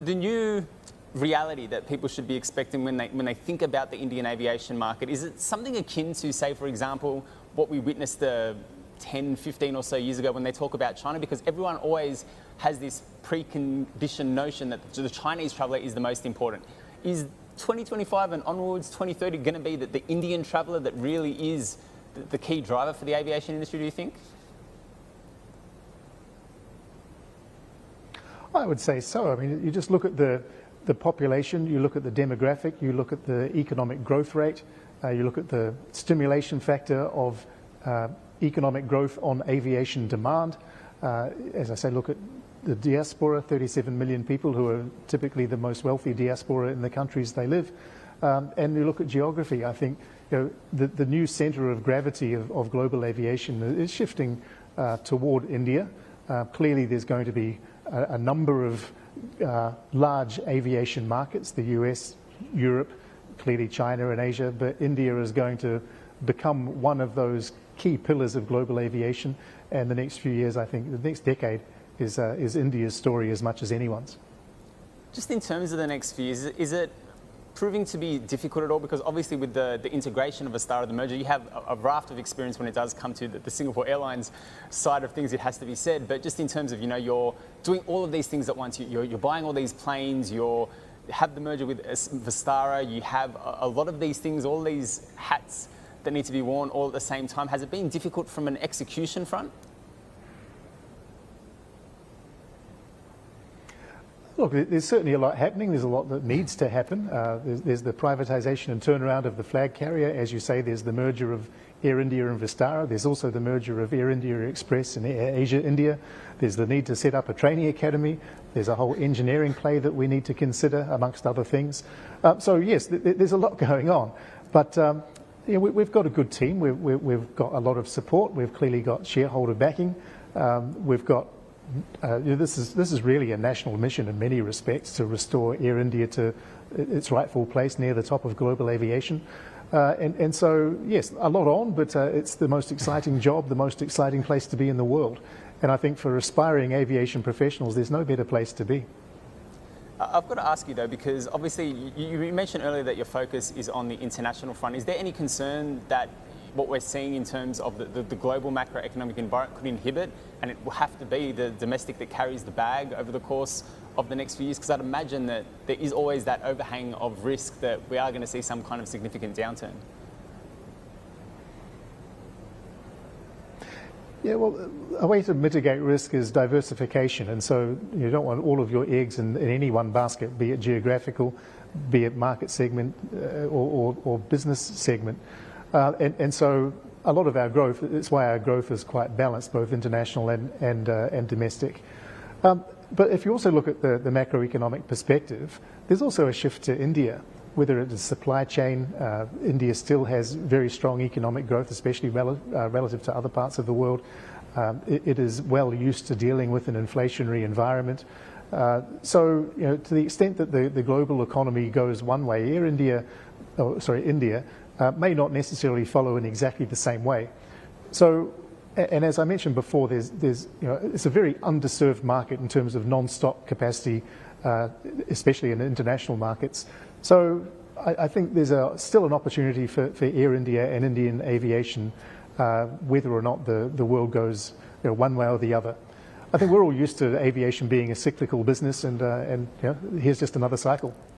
The new reality that people should be expecting when they think about the Indian aviation market, is it something akin to, say, for example, what we witnessed 10, 15 or so years ago when they talk about China? Because everyone always has this preconditioned notion that the Chinese traveller is the most important. Is 2025 and onwards, 2030, going to be that the Indian traveller that really is the key driver for the aviation industry, do you think? I would say so. I mean, you just look at the population, you look at the demographic, you look at the economic growth rate, you look at the stimulation factor of economic growth on aviation demand. As I say, look at the diaspora, 37 million people who are typically the most wealthy diaspora in the countries they live. And you look at geography. I think the new centre of gravity of global aviation is shifting toward India. Clearly there's going to be a number of large aviation markets, the US, Europe, clearly China and Asia, but India is going to become one of those key pillars of global aviation. And the next few years, I think, the next decade is India's story as much as anyone's. Just in terms of the next few years, is it proving to be difficult at all? Because obviously with the integration of Vistara, the merger, you have a raft of experience when it does come to the Singapore Airlines side of things, it has to be said. But just in terms of, you're doing all of these things at once, you're buying all these planes, you have the merger with Vistara, you have a lot of these things, all these hats that need to be worn all at the same time. Has it been difficult from an execution front? Look, there's certainly a lot happening. There's a lot that needs to happen. There's the privatisation and turnaround of the flag carrier. As you say, there's the merger of Air India and Vistara. There's also the merger of Air India Express and Air Asia India. There's the need to set up a training academy. There's a whole engineering play that we need to consider, amongst other things. So yes, there's a lot going on. But we've got a good team. We've got a lot of support. We've clearly got shareholder backing. We've got this is really a national mission in many respects, to restore Air India to its rightful place near the top of global aviation. And so, yes, a lot on, but it's the most exciting job, the most exciting place to be in the world. And I think for aspiring aviation professionals, there's no better place to be. I've got to ask you though, because obviously you mentioned earlier that your focus is on the international front. Is there any concern that what we're seeing in terms of the global macroeconomic environment could inhibit, and it will have to be the domestic that carries the bag over the course of the next few years? Because I'd imagine that there is always that overhang of risk that we are going to see some kind of significant downturn. Yeah, well, a way to mitigate risk is diversification, and so you don't want all of your eggs in any one basket, be it geographical, be it market segment or business segment. And so a lot of our growth, it's why our growth is quite balanced, both international and domestic. But if you also look at the macroeconomic perspective, there's also a shift to India. Whether it is supply chain, India still has very strong economic growth, especially relative to other parts of the world. It is well used to dealing with an inflationary environment. So, to the extent that the global economy goes one way, India may not necessarily follow in exactly the same way. So, and as I mentioned before, it's a very underserved market in terms of non-stop capacity, especially in international markets. So I think there's still an opportunity for Air India and Indian aviation, whether or not the world goes one way or the other. I think we're all used to aviation being a cyclical business, and here's just another cycle.